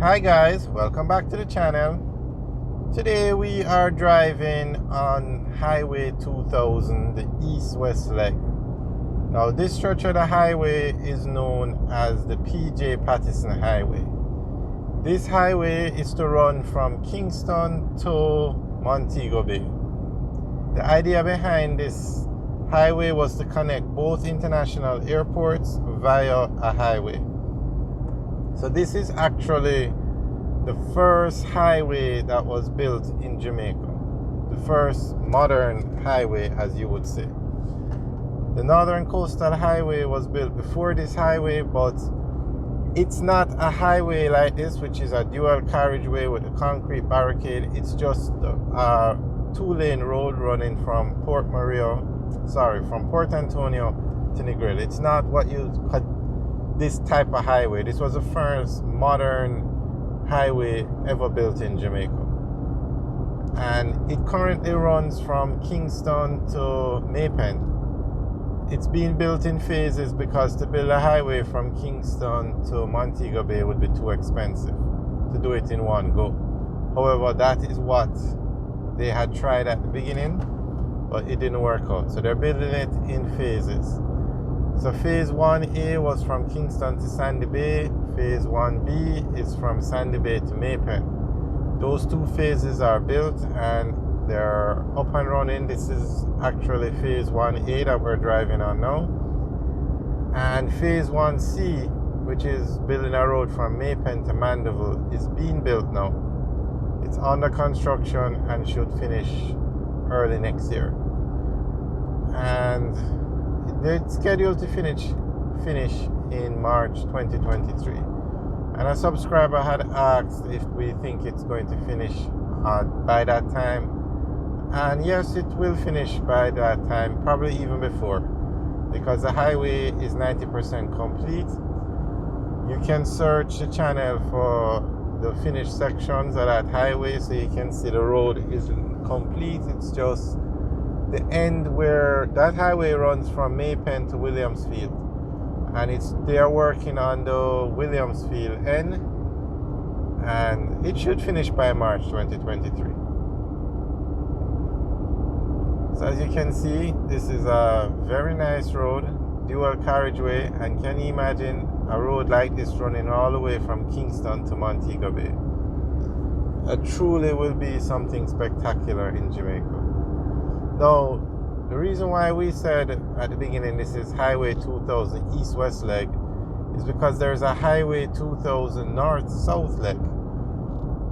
Hi guys, welcome back to the channel. Today we are driving on Highway 2000, the east-west leg. Now this stretch of the highway is known as the PJ Patterson Highway. This highway is to run from Kingston to Montego Bay. The idea behind this highway was to connect both international airports via a highway. So this is actually the first highway that was built in Jamaica. The first modern highway, as you would say. The Northern Coastal Highway was built before this highway, but it's not a highway like this, which is a dual carriageway with a concrete barricade. It's just a two-lane road running from Port Antonio to Negril. It's not what you could this type of highway. This was the first modern highway ever built in Jamaica. And it currently runs from Kingston to Maypen. It's being built in phases because to build a highway from Kingston to Montego Bay would be too expensive to do it in one go. However, that is what they had tried at the beginning, but it didn't work out. So they're building it in phases. So phase 1A was from Kingston to Sandy Bay. Phase 1B is from Sandy Bay to Maypen. Those two phases are built and they're up and running. This is actually phase 1A that we're driving on now. And phase 1C, which is building a road from Maypen to Mandeville, is being built now. It's under construction and should finish early next year. And they're scheduled to finish in March 2023. And a subscriber had asked if we think it's going to finish by that time. And yes, it will finish by that time, probably even before, because the highway is 90% complete. You can search the channel for the finished sections of that highway so you can see the road isn't complete. It's just the end where that highway runs from Maypen to Williamsfield, and they are working on the Williamsfield end, and it should finish by March 2023. So as you can see, this is a very nice road, dual carriageway, and can you imagine a road like this running all the way from Kingston to Montego Bay? It truly will be something spectacular in Jamaica. Now, the reason why we said at the beginning this is Highway 2000 east-west leg is because there's a Highway 2000 north-south leg.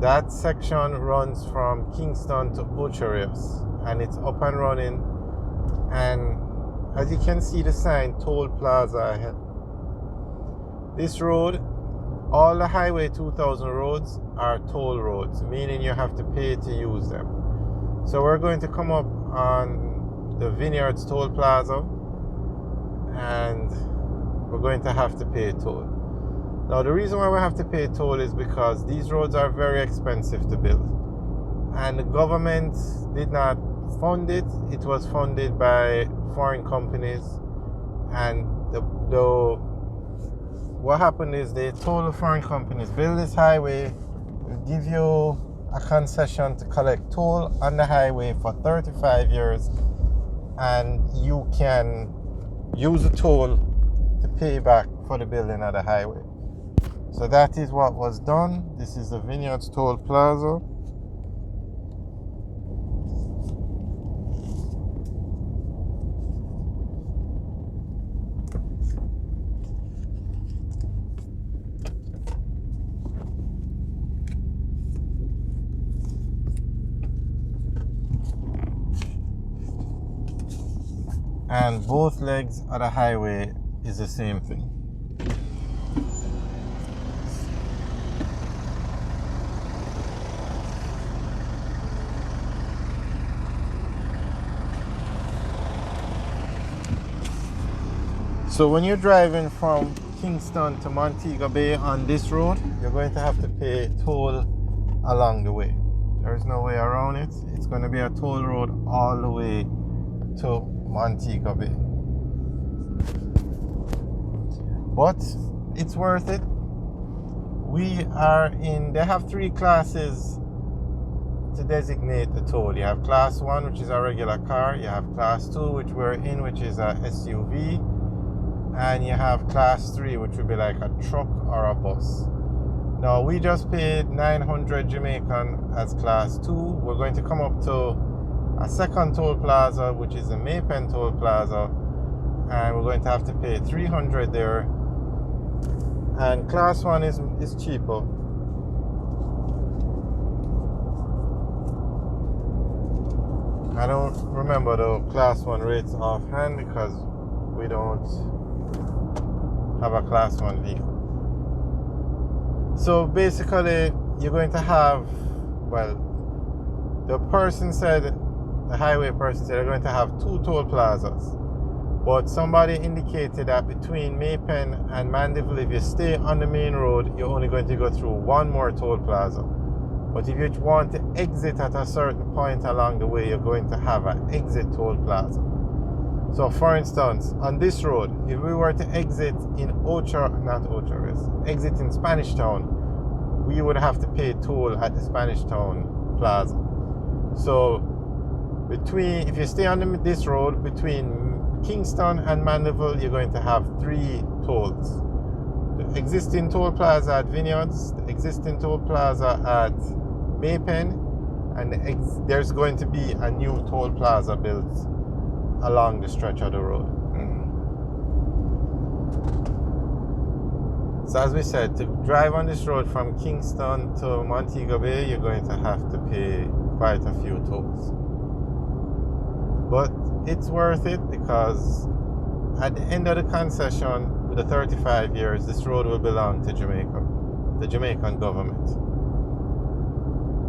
That section runs from Kingston to Ocherios, and it's up and running. And as you can see the sign, Toll Plaza ahead. This road, all the Highway 2000 roads are toll roads, meaning you have to pay to use them. So we're going to come up on the Vineyards Toll Plaza, and we're going to have to pay a toll. Now the reason why we have to pay a toll is because these roads are very expensive to build, and the government did not fund it. It was funded by foreign companies, and what happened is they told the foreign companies, build this highway, we'll give you a concession to collect toll on the highway for 35 years, and you can use the toll to pay back for the building of the highway. So that is what was done. This is the Vineyards Toll Plaza. And both legs of the highway is the same thing. So when you're driving from Kingston to Montego Bay on this road, you're going to have to pay toll along the way. There's no way around it. It's going to be a toll road all the way to Montego Bay. But it's worth it. They have three classes to designate the toll. You have class 1, which is a regular car. You have class 2, which we're in, which is a SUV. And you have class 3, which would be like a truck or a bus. Now, we just paid 900 Jamaican as class 2. We're going to come up to a second toll plaza, which is the Maypen toll plaza. And we're going to have to pay 300 there. And class 1 is cheaper. I don't remember the class 1 rates offhand because we don't have a class 1 vehicle. So basically, you're going to have, well, the highway person said they're going to have 2 toll plazas. But somebody indicated that between Maypen and Mandeville, if you stay on the main road, you're only going to go through 1 more toll plaza. But if you want to exit at a certain point along the way, you're going to have an exit toll plaza. So for instance, on this road, if we were to exit in exit in Spanish Town, we would have to pay toll at the Spanish Town plaza. So if you stay on this road, between Kingston and Mandeville, you're going to have 3 tolls. The existing toll plaza at Vineyards, the existing toll plaza at Maypen, and there's going to be a new toll plaza built along the stretch of the road. So as we said, to drive on this road from Kingston to Montego Bay, you're going to have to pay quite a few tolls. But it's worth it because at the end of the concession, with the 35 years, this road will belong to Jamaica, the Jamaican government.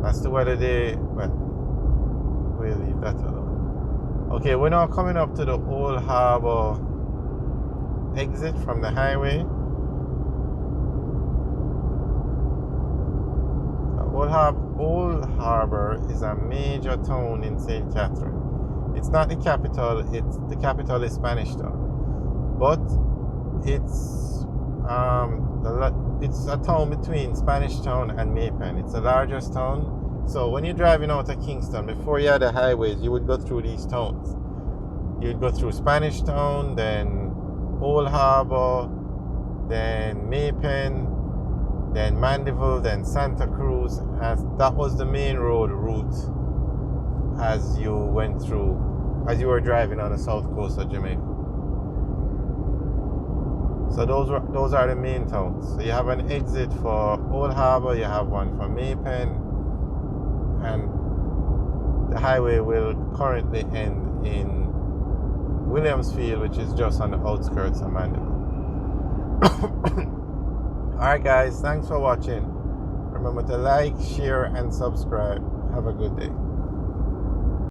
As to whether we'll leave that alone. Okay, we're now coming up to the Old Harbour exit from the highway. Old Harbour is a major town in St. Catherine. It's not the capital, the capital is Spanish Town. But it's a town between Spanish Town and Maypen. It's the largest town. So when you're driving out of Kingston, before you had the highways, you would go through these towns. You'd go through Spanish Town, then Old Harbour, then Maypen, then Mandeville, then Santa Cruz. As that was the main route as you were driving on the south coast of Jamaica. So those are the main towns. So you have an exit for Old Harbour, you have one for Maypen, and the highway will currently end in Williamsfield, which is just on the outskirts of Mandeville. Alright guys, thanks for watching. Remember to like, share and subscribe. Have a good day.